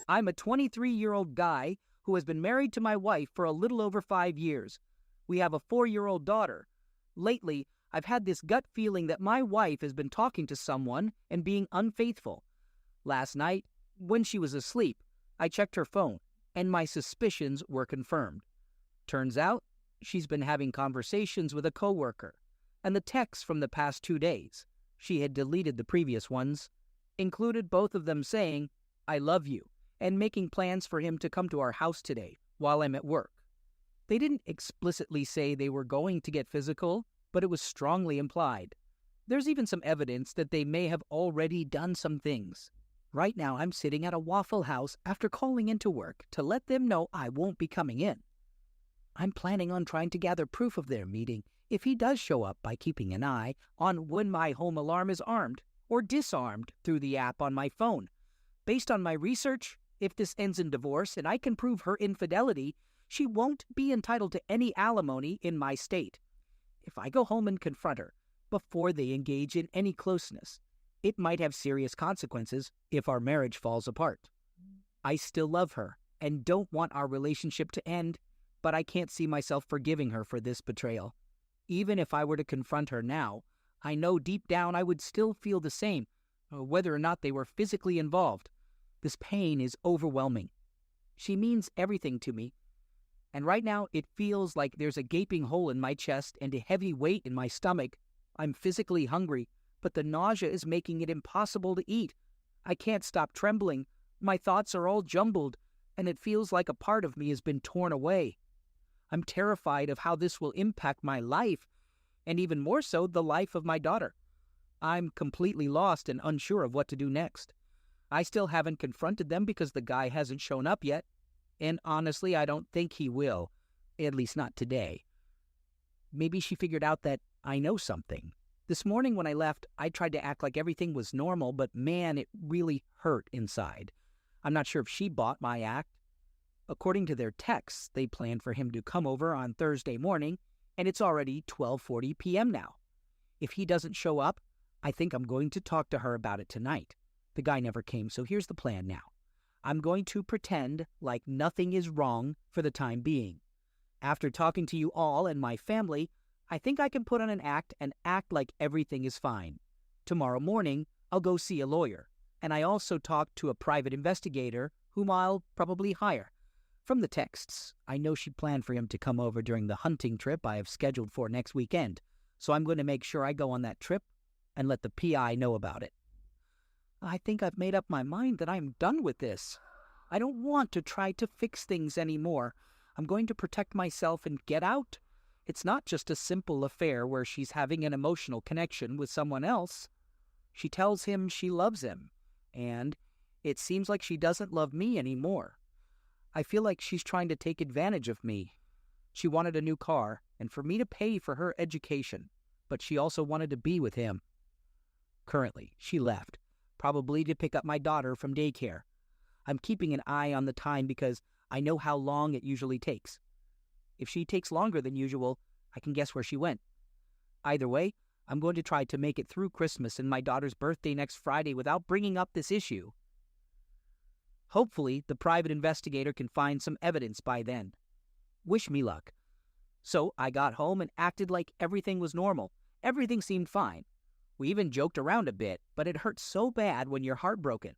I'm a 23-year-old guy who has been married to my wife for a little over 5 years. We have a 4-year-old daughter. Lately, I've had this gut feeling that my wife has been talking to someone and being unfaithful. Last night, when she was asleep, I checked her phone, and my suspicions were confirmed. Turns out, she's been having conversations with a coworker, and the texts from the past 2 days, she had deleted the previous ones, included both of them saying, "I love you," and making plans for him to come to our house today while I'm at work. They didn't explicitly say they were going to get physical, but it was strongly implied. There's even some evidence that they may have already done some things. Right now, I'm sitting at a Waffle House after calling into work to let them know I won't be coming in. I'm planning on trying to gather proof of their meeting if he does show up by keeping an eye on when my home alarm is armed or disarmed through the app on my phone. Based on my research, if this ends in divorce and I can prove her infidelity, she won't be entitled to any alimony in my state. If I go home and confront her before they engage in any closeness, it might have serious consequences if our marriage falls apart. I still love her and don't want our relationship to end, but I can't see myself forgiving her for this betrayal. Even if I were to confront her now, I know deep down I would still feel the same, whether or not they were physically involved. This pain is overwhelming. She means everything to me, and right now it feels like there's a gaping hole in my chest and a heavy weight in my stomach. I'm physically hungry, but the nausea is making it impossible to eat. I can't stop trembling. My thoughts are all jumbled, and it feels like a part of me has been torn away. I'm terrified of how this will impact my life, and even more so, the life of my daughter. I'm completely lost and unsure of what to do next. I still haven't confronted them because the guy hasn't shown up yet, and honestly, I don't think he will, at least not today. Maybe she figured out that I know something. This morning when I left, I tried to act like everything was normal, but man, it really hurt inside. I'm not sure if she bought my act. According to their texts, they planned for him to come over on Thursday morning, and it's already 12:40 p.m. now. If he doesn't show up, I think I'm going to talk to her about it tonight. The guy never came, so here's the plan now. I'm going to pretend like nothing is wrong for the time being. After talking to you all and my family, I think I can put on an act and act like everything is fine. Tomorrow morning, I'll go see a lawyer, and I also talked to a private investigator whom I'll probably hire. From the texts, I know she planned for him to come over during the hunting trip I have scheduled for next weekend, so I'm going to make sure I go on that trip and let the PI know about it. I think I've made up my mind that I'm done with this. I don't want to try to fix things anymore. I'm going to protect myself and get out. It's not just a simple affair where she's having an emotional connection with someone else. She tells him she loves him, and it seems like she doesn't love me anymore. I feel like she's trying to take advantage of me. She wanted a new car, and for me to pay for her education, but she also wanted to be with him. Currently, she left, probably to pick up my daughter from daycare. I'm keeping an eye on the time because I know how long it usually takes. If she takes longer than usual, I can guess where she went. Either way, I'm going to try to make it through Christmas and my daughter's birthday next Friday without bringing up this issue. Hopefully, the private investigator can find some evidence by then. Wish me luck. So I got home and acted like everything was normal. Everything seemed fine. We even joked around a bit, but it hurts so bad when you're heartbroken.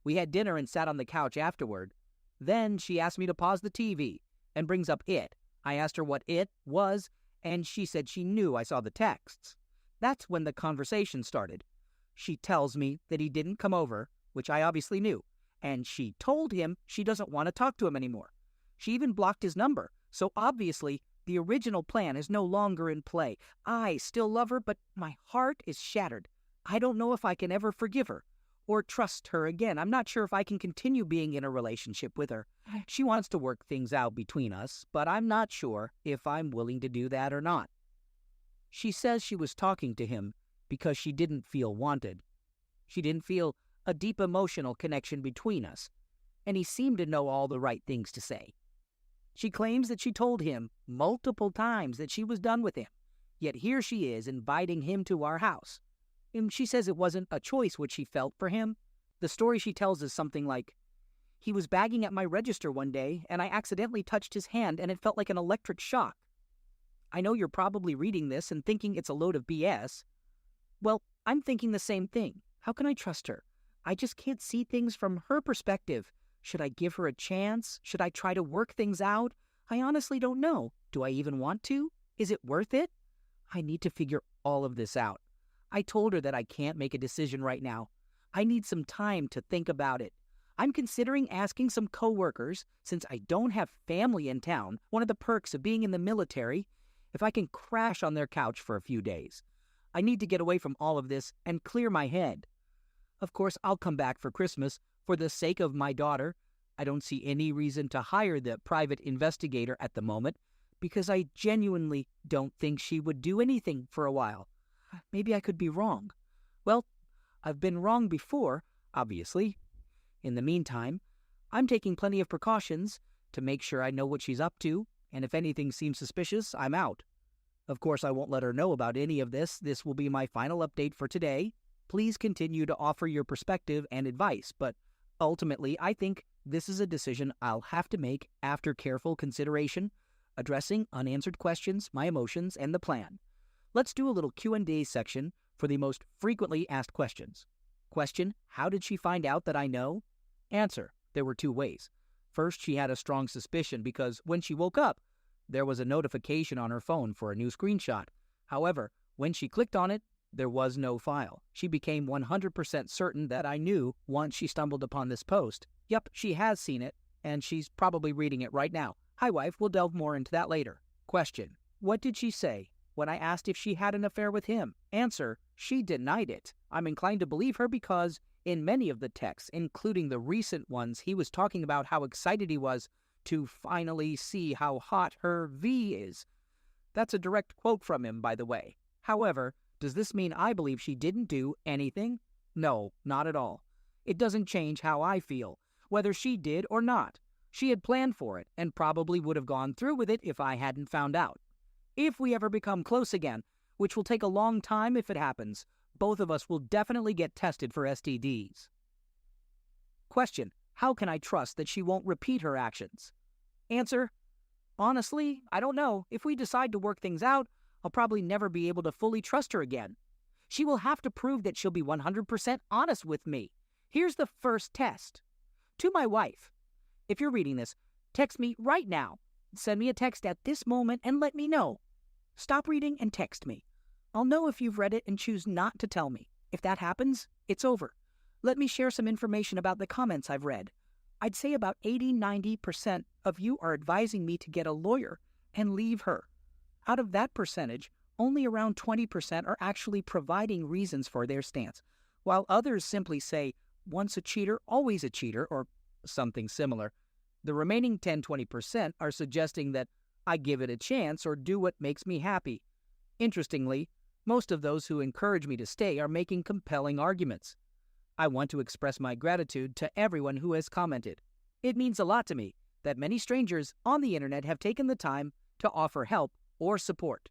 We had dinner and sat on the couch afterward. Then she asked me to pause the TV and brings up it. I asked her what it was, and she said she knew I saw the texts. That's when the conversation started. She tells me that he didn't come over, which I obviously knew, and she told him she doesn't want to talk to him anymore. She even blocked his number, so obviously the original plan is no longer in play. I still love her, but my heart is shattered. I don't know if I can ever forgive her or trust her again. I'm not sure if I can continue being in a relationship with her. She wants to work things out between us, but I'm not sure if I'm willing to do that or not. She says she was talking to him because she didn't feel wanted. She didn't feel a deep emotional connection between us, and he seemed to know all the right things to say. She claims that she told him multiple times that she was done with him, yet here she is inviting him to our house. And she says it wasn't a choice what she felt for him. The story she tells is something like, He was bagging at my register one day, and I accidentally touched his hand, and it felt like an electric shock. I know you're probably reading this and thinking it's a load of BS. Well, I'm thinking the same thing. How can I trust her? I just can't see things from her perspective. Should I give her a chance? Should I try to work things out? I honestly don't know. Do I even want to? Is it worth it? I need to figure all of this out. I told her that I can't make a decision right now. I need some time to think about it. I'm considering asking some coworkers, since I don't have family in town, one of the perks of being in the military, if I can crash on their couch for a few days. I need to get away from all of this and clear my head. Of course, I'll come back for Christmas for the sake of my daughter. I don't see any reason to hire the private investigator at the moment because I genuinely don't think she would do anything for a while. Maybe I could be wrong. Well, I've been wrong before, obviously. In the meantime, I'm taking plenty of precautions to make sure I know what she's up to, and if anything seems suspicious, I'm out. Of course, I won't let her know about any of this. This will be my final update for today. Please continue to offer your perspective and advice, but ultimately, I think this is a decision I'll have to make after careful consideration, addressing unanswered questions, my emotions, and the plan. Let's do a little Q&A section for the most frequently asked questions. Question: how did she find out that I know? Answer: there were two ways. First, she had a strong suspicion because when she woke up, there was a notification on her phone for a new screenshot. However, when she clicked on it, there was no file. She became 100% certain that I knew once she stumbled upon this post. Yep, she has seen it, and she's probably reading it right now. Hi, wife. We'll delve more into that later. Question: what did she say when I asked if she had an affair with him? Answer: she denied it. I'm inclined to believe her because in many of the texts, including the recent ones, he was talking about how excited he was to finally see how hot her V is. That's a direct quote from him, by the way. However, does this mean I believe she didn't do anything? No, not at all. It doesn't change how I feel, whether she did or not. She had planned for it and probably would have gone through with it if I hadn't found out. If we ever become close again, which will take a long time if it happens, both of us will definitely get tested for STDs. Question: how can I trust that she won't repeat her actions? Answer: honestly, I don't know. If we decide to work things out, I'll probably never be able to fully trust her again. She will have to prove that she'll be 100% honest with me. Here's the first test. To my wife: if you're reading this, text me right now. Send me a text at this moment and let me know. Stop reading and text me. I'll know if you've read it and choose not to tell me. If that happens, it's over. Let me share some information about the comments I've read. I'd say about 80-90% of you are advising me to get a lawyer and leave her. Out of that percentage, only around 20% are actually providing reasons for their stance, while others simply say, once a cheater, always a cheater, or something similar. The remaining 10-20% are suggesting that I give it a chance or do what makes me happy. Interestingly, most of those who encourage me to stay are making compelling arguments. I want to express my gratitude to everyone who has commented. It means a lot to me that many strangers on the internet have taken the time to offer help or support.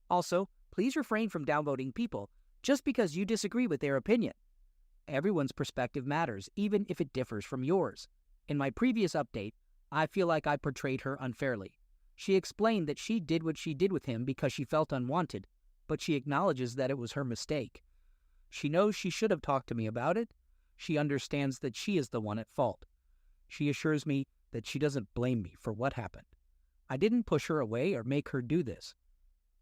Also, please refrain from downvoting people just because you disagree with their opinion. Everyone's perspective matters, even if it differs from yours. In my previous update, I feel like I portrayed her unfairly. She explained that she did what she did with him because she felt unwanted, but she acknowledges that it was her mistake. She knows she should have talked to me about it. She understands that she is the one at fault. She assures me that she doesn't blame me for what happened. I didn't push her away or make her do this.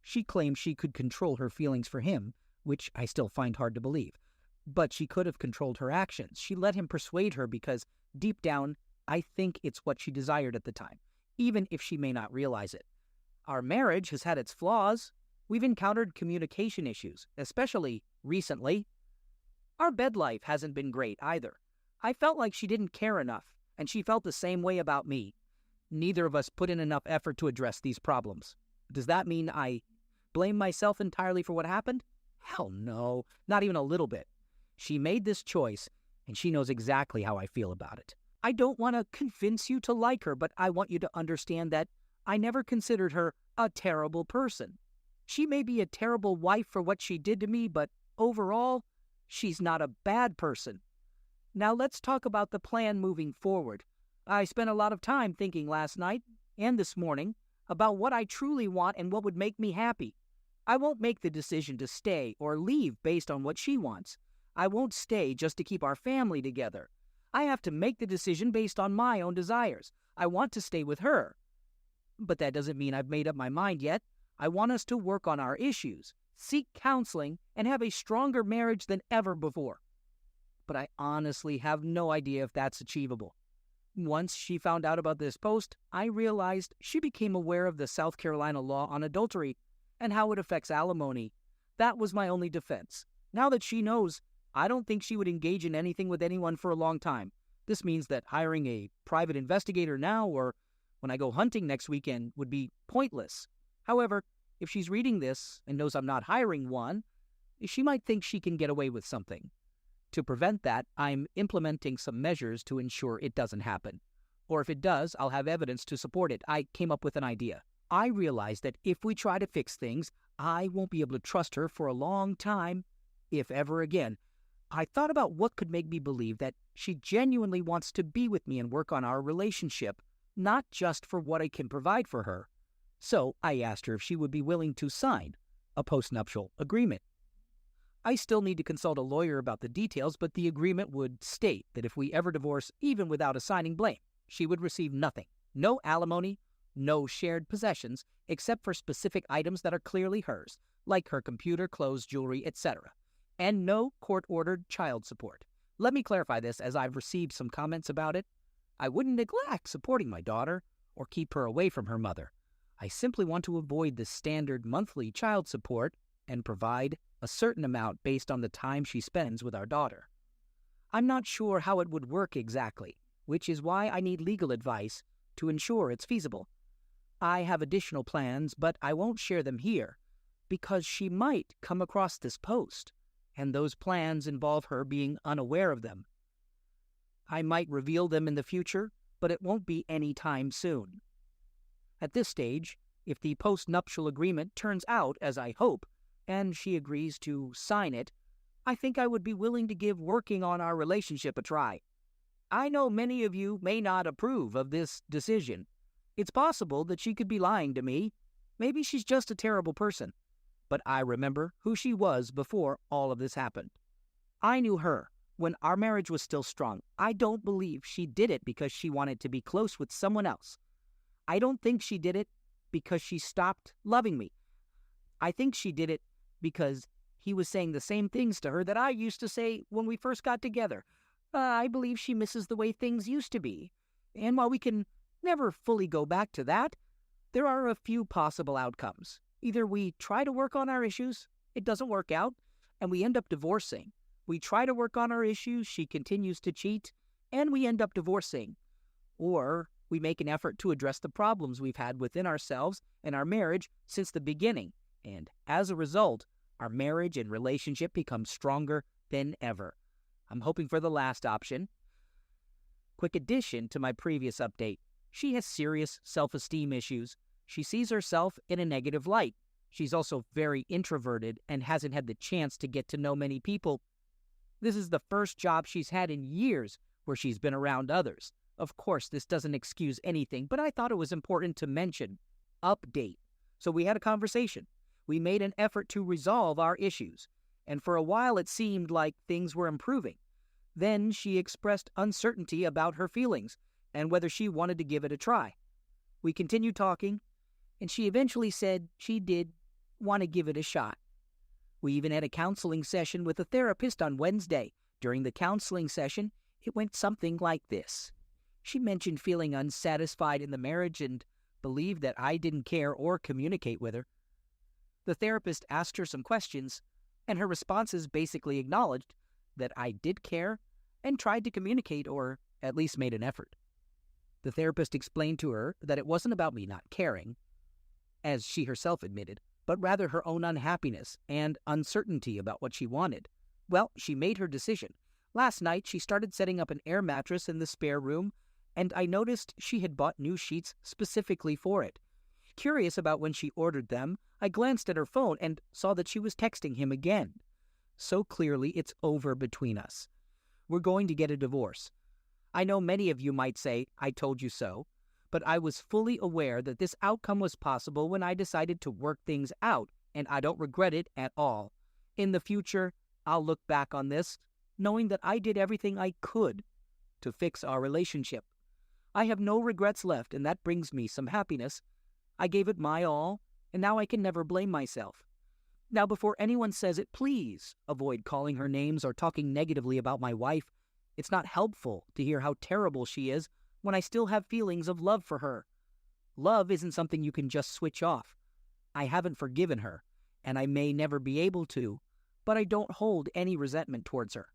She claims she could control her feelings for him, which I still find hard to believe. But she could have controlled her actions. She let him persuade her because, deep down, I think it's what she desired at the time, even if she may not realize it. Our marriage has had its flaws. We've encountered communication issues, especially recently. Our bed life hasn't been great either. I felt like she didn't care enough, and she felt the same way about me. Neither of us put in enough effort to address these problems. Does that mean I blame myself entirely for what happened? Hell no, not even a little bit. She made this choice, and she knows exactly how I feel about it. I don't want to convince you to like her, but I want you to understand that I never considered her a terrible person. She may be a terrible wife for what she did to me, but overall, she's not a bad person. Now let's talk about the plan moving forward. I spent a lot of time thinking last night and this morning about what I truly want and what would make me happy. I won't make the decision to stay or leave based on what she wants. I won't stay just to keep our family together. I have to make the decision based on my own desires. I want to stay with her. But that doesn't mean I've made up my mind yet. I want us to work on our issues, seek counseling, and have a stronger marriage than ever before. But I honestly have no idea if that's achievable. Once she found out about this post, I realized she became aware of the South Carolina law on adultery and how it affects alimony. That was my only defense. Now that she knows, I don't think she would engage in anything with anyone for a long time. This means that hiring a private investigator now or when I go hunting next weekend would be pointless. However, if she's reading this and knows I'm not hiring one, she might think she can get away with something. To prevent that, I'm implementing some measures to ensure it doesn't happen. Or if it does, I'll have evidence to support it. I came up with an idea. I realize that if we try to fix things, I won't be able to trust her for a long time, if ever again. I thought about what could make me believe that she genuinely wants to be with me and work on our relationship, not just for what I can provide for her. So I asked her if she would be willing to sign a postnuptial agreement. I still need to consult a lawyer about the details, but the agreement would state that if we ever divorce, even without assigning blame, she would receive nothing. No alimony, no shared possessions, except for specific items that are clearly hers, like her computer, clothes, jewelry, etc. And no court-ordered child support. Let me clarify this, as I've received some comments about it. I wouldn't neglect supporting my daughter or keep her away from her mother. I simply want to avoid the standard monthly child support and provide a certain amount based on the time she spends with our daughter. I'm not sure how it would work exactly, which is why I need legal advice to ensure it's feasible. I have additional plans, but I won't share them here because she might come across this post, and those plans involve her being unaware of them. I might reveal them in the future, but it won't be any time soon. At this stage, if the postnuptial agreement turns out as I hope, and she agrees to sign it, I think I would be willing to give working on our relationship a try. I know many of you may not approve of this decision. It's possible that she could be lying to me. Maybe she's just a terrible person. But I remember who she was before all of this happened. I knew her when our marriage was still strong. I don't believe she did it because she wanted to be close with someone else. I don't think she did it because she stopped loving me. I think she did it because he was saying the same things to her that I used to say when we first got together. I believe she misses the way things used to be. And while we can never fully go back to that, there are a few possible outcomes. Either we try to work on our issues, it doesn't work out, and we end up divorcing. We try to work on our issues, she continues to cheat, and we end up divorcing. Or we make an effort to address the problems we've had within ourselves and our marriage since the beginning, and as a result, our marriage and relationship becomes stronger than ever. I'm hoping for the last option. Quick addition to my previous update. She has serious self-esteem issues. She sees herself in a negative light. She's also very introverted and hasn't had the chance to get to know many people. This is the first job she's had in years where she's been around others. Of course, this doesn't excuse anything, but I thought it was important to mention. Update. So we had a conversation. We made an effort to resolve our issues, and for a while it seemed like things were improving. Then she expressed uncertainty about her feelings and whether she wanted to give it a try. We continued talking, and she eventually said she did want to give it a shot. We even had a counseling session with a therapist on Wednesday. During the counseling session, it went something like this. She mentioned feeling unsatisfied in the marriage and believed that I didn't care or communicate with her. The therapist asked her some questions, and her responses basically acknowledged that I did care and tried to communicate, or at least made an effort. The therapist explained to her that it wasn't about me not caring, as she herself admitted, but rather her own unhappiness and uncertainty about what she wanted. Well, she made her decision. Last night, she started setting up an air mattress in the spare room, and I noticed she had bought new sheets specifically for it. Curious about when she ordered them, I glanced at her phone and saw that she was texting him again. So clearly, it's over between us. We're going to get a divorce. I know many of you might say, "I told you so," but I was fully aware that this outcome was possible when I decided to work things out, and I don't regret it at all. In the future, I'll look back on this, knowing that I did everything I could to fix our relationship. I have no regrets left, and that brings me some happiness. I gave it my all, and now I can never blame myself. Now, before anyone says it, please avoid calling her names or talking negatively about my wife. It's not helpful to hear how terrible she is when I still have feelings of love for her. Love isn't something you can just switch off. I haven't forgiven her, and I may never be able to, but I don't hold any resentment towards her.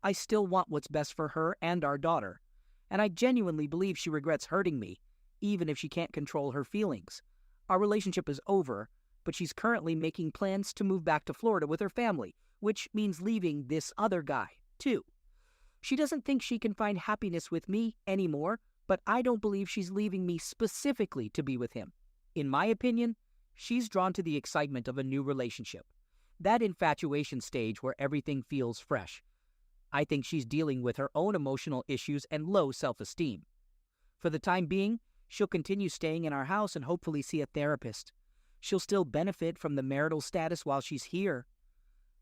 I still want what's best for her and our daughter, and I genuinely believe she regrets hurting me, even if she can't control her feelings. Our relationship is over, but she's currently making plans to move back to Florida with her family, which means leaving this other guy, too. She doesn't think she can find happiness with me anymore, but I don't believe she's leaving me specifically to be with him. In my opinion, she's drawn to the excitement of a new relationship, that infatuation stage where everything feels fresh. I think she's dealing with her own emotional issues and low self-esteem. For the time being, she'll continue staying in our house and hopefully see a therapist. She'll still benefit from the marital status while she's here.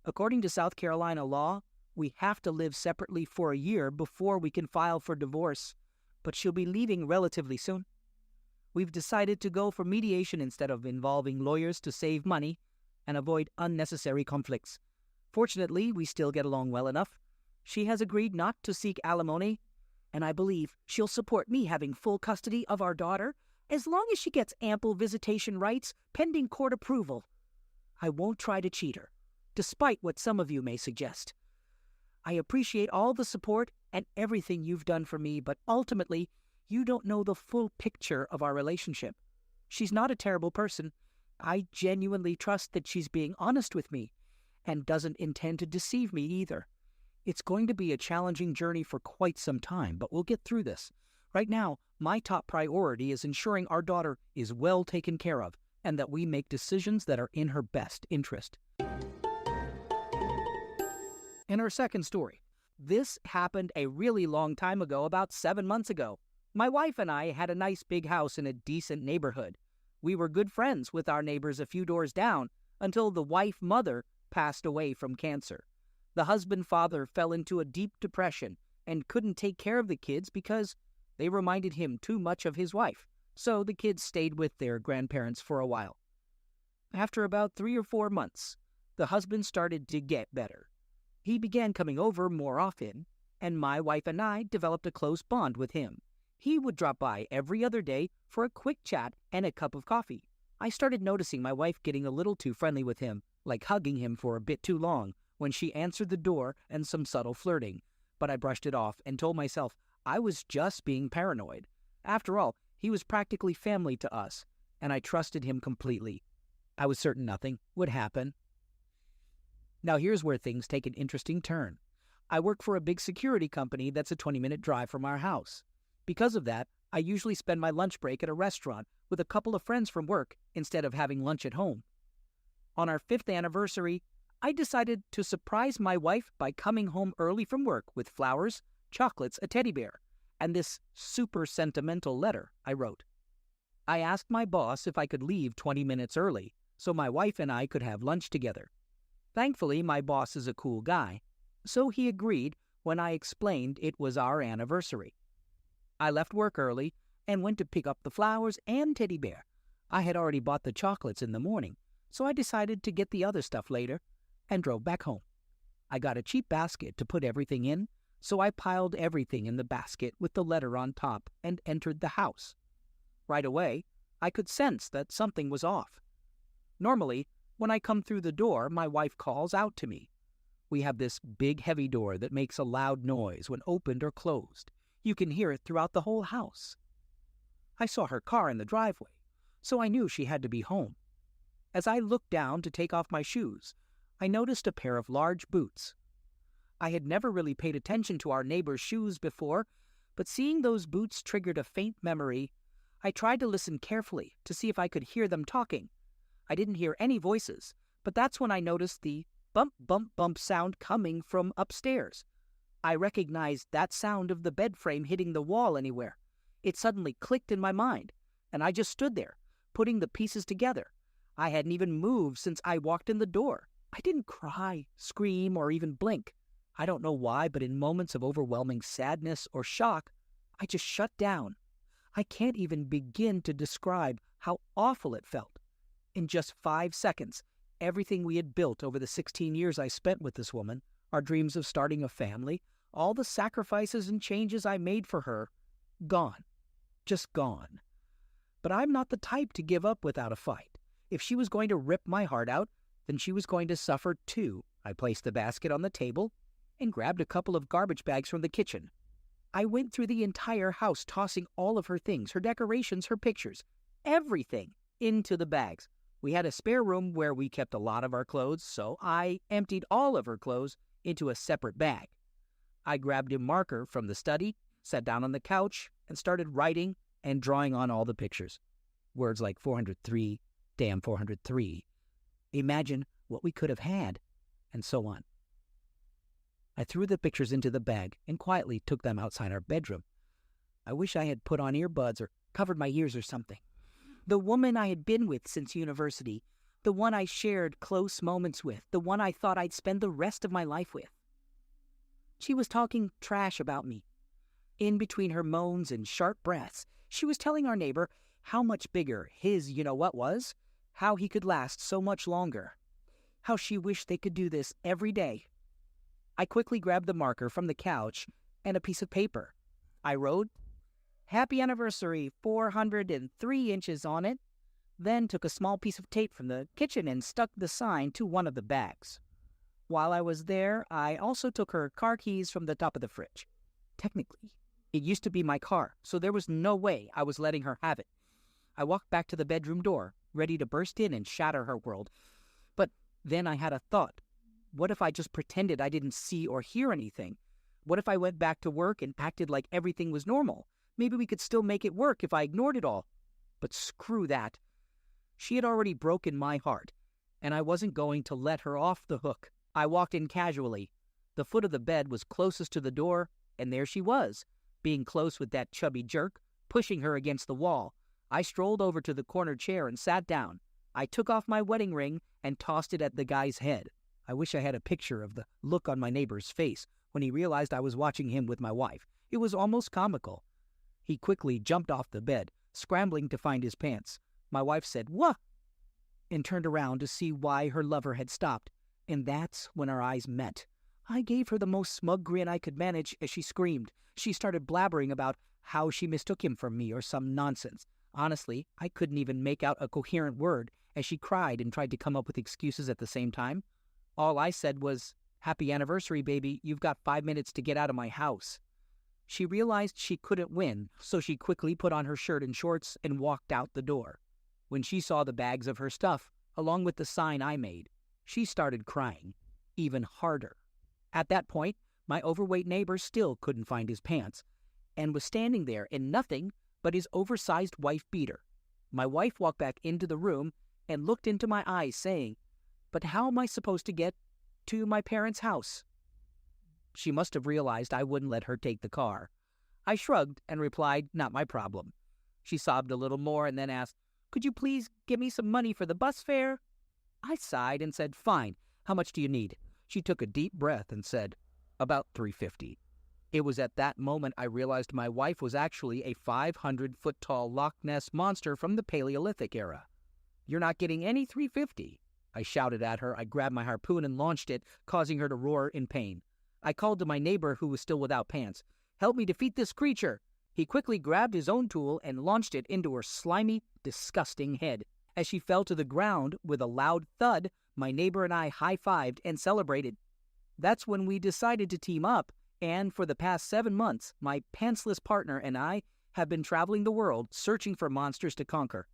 According to South Carolina law, we have to live separately for a year before we can file for divorce, but she'll be leaving relatively soon. We've decided to go for mediation instead of involving lawyers to save money and avoid unnecessary conflicts. Fortunately, we still get along well enough. She has agreed not to seek alimony, and I believe she'll support me having full custody of our daughter as long as she gets ample visitation rights pending court approval. I won't try to cheat her, despite what some of you may suggest. I appreciate all the support and everything you've done for me, but ultimately, you don't know the full picture of our relationship. She's not a terrible person. I genuinely trust that she's being honest with me and doesn't intend to deceive me either. It's going to be a challenging journey for quite some time, but we'll get through this. Right now, my top priority is ensuring our daughter is well taken care of and that we make decisions that are in her best interest. In our second story, this happened a really long time ago, about 7 months ago. My wife and I had a nice big house in a decent neighborhood. We were good friends with our neighbors a few doors down until the wife-mother passed away from cancer. The husband-father fell into a deep depression and couldn't take care of the kids because they reminded him too much of his wife, so the kids stayed with their grandparents for a while. After about 3 or 4 months, the husband started to get better. He began coming over more often, and my wife and I developed a close bond with him. He would drop by every other day for a quick chat and a cup of coffee. I started noticing my wife getting a little too friendly with him, like hugging him for a bit too long when she answered the door and some subtle flirting, but I brushed it off and told myself I was just being paranoid. After all, he was practically family to us, and I trusted him completely. I was certain nothing would happen. Now here's where things take an interesting turn. I work for a big security company that's a 20-minute drive from our house. Because of that, I usually spend my lunch break at a restaurant with a couple of friends from work instead of having lunch at home. On our 5th anniversary, I decided to surprise my wife by coming home early from work with flowers, chocolates, a teddy bear, and this super sentimental letter I wrote. I asked my boss if I could leave 20 minutes early so my wife and I could have lunch together. Thankfully, my boss is a cool guy, so he agreed when I explained it was our anniversary. I left work early and went to pick up the flowers and teddy bear. I had already bought the chocolates in the morning, so I decided to get the other stuff later and drove back home. I got a cheap basket to put everything in, so I piled everything in the basket with the letter on top and entered the house. Right away, I could sense that something was off. Normally, when I come through the door, my wife calls out to me. We have this big, heavy door that makes a loud noise when opened or closed. You can hear it throughout the whole house. I saw her car in the driveway, so I knew she had to be home. As I looked down to take off my shoes, I noticed a pair of large boots. I had never really paid attention to our neighbor's shoes before, but seeing those boots triggered a faint memory. I tried to listen carefully to see if I could hear them talking. I didn't hear any voices, but that's when I noticed the bump, bump, bump sound coming from upstairs. I recognized that sound of the bed frame hitting the wall anywhere. It suddenly clicked in my mind, and I just stood there, putting the pieces together. I hadn't even moved since I walked in the door. I didn't cry, scream, or even blink. I don't know why, but in moments of overwhelming sadness or shock, I just shut down. I can't even begin to describe how awful it felt. In just 5 seconds, everything we had built over the 16 years I spent with this woman, our dreams of starting a family, all the sacrifices and changes I made for her, gone. Just gone. But I'm not the type to give up without a fight. If she was going to rip my heart out, then she was going to suffer too. I placed the basket on the table and grabbed a couple of garbage bags from the kitchen. I went through the entire house, tossing all of her things, her decorations, her pictures, everything into the bags. We had a spare room where we kept a lot of our clothes, so I emptied all of her clothes into a separate bag. I grabbed a marker from the study, sat down on the couch, and started writing and drawing on all the pictures. Words like 403, damn 403, imagine what we could have had, and so on. I threw the pictures into the bag and quietly took them outside our bedroom. I wish I had put on earbuds or covered my ears or something. The woman I had been with since university, the one I shared close moments with, the one I thought I'd spend the rest of my life with. She was talking trash about me. In between her moans and sharp breaths, she was telling our neighbor how much bigger his you-know-what was, how he could last so much longer, how she wished they could do this every day. I quickly grabbed the marker from the couch and a piece of paper. I wrote, "Happy anniversary, 403 inches on it," then took a small piece of tape from the kitchen and stuck the sign to one of the bags. While I was there, I also took her car keys from the top of the fridge. Technically, it used to be my car, so there was no way I was letting her have it. I walked back to the bedroom door, ready to burst in and shatter her world. But then I had a thought. What if I just pretended I didn't see or hear anything? What if I went back to work and acted like everything was normal? Maybe we could still make it work if I ignored it all. But screw that. She had already broken my heart, and I wasn't going to let her off the hook. I walked in casually. The foot of the bed was closest to the door, and there she was, being close with that chubby jerk, pushing her against the wall. I strolled over to the corner chair and sat down. I took off my wedding ring and tossed it at the guy's head. I wish I had a picture of the look on my neighbor's face when he realized I was watching him with my wife. It was almost comical. He quickly jumped off the bed, scrambling to find his pants. My wife said, "What?" and turned around to see why her lover had stopped. And that's when our eyes met. I gave her the most smug grin I could manage as she screamed. She started blabbering about how she mistook him for me or some nonsense. Honestly, I couldn't even make out a coherent word as she cried and tried to come up with excuses at the same time. All I said was, "Happy anniversary, baby. You've got 5 minutes to get out of my house." She realized she couldn't win, so she quickly put on her shirt and shorts and walked out the door. When she saw the bags of her stuff, along with the sign I made, she started crying, even harder. At that point, my overweight neighbor still couldn't find his pants, and was standing there in nothing but his oversized wife beater. My wife walked back into the room and looked into my eyes, saying, "But how am I supposed to get to my parents' house?" She must have realized I wouldn't let her take the car. I shrugged and replied, "Not my problem." She sobbed a little more and then asked, "Could you please give me some money for the bus fare?" I sighed and said, "Fine. How much do you need?" She took a deep breath and said, "About $350. It was at that moment I realized my wife was actually a 500-foot-tall Loch Ness monster from the Paleolithic era. "You're not getting any $350. I shouted at her. I grabbed my harpoon and launched it, causing her to roar in pain. I called to my neighbor, who was still without pants. "Help me defeat this creature." He quickly grabbed his own tool and launched it into her slimy, disgusting head. As she fell to the ground with a loud thud, my neighbor and I high-fived and celebrated. That's when we decided to team up, and for the past 7 months, my pantsless partner and I have been traveling the world searching for monsters to conquer.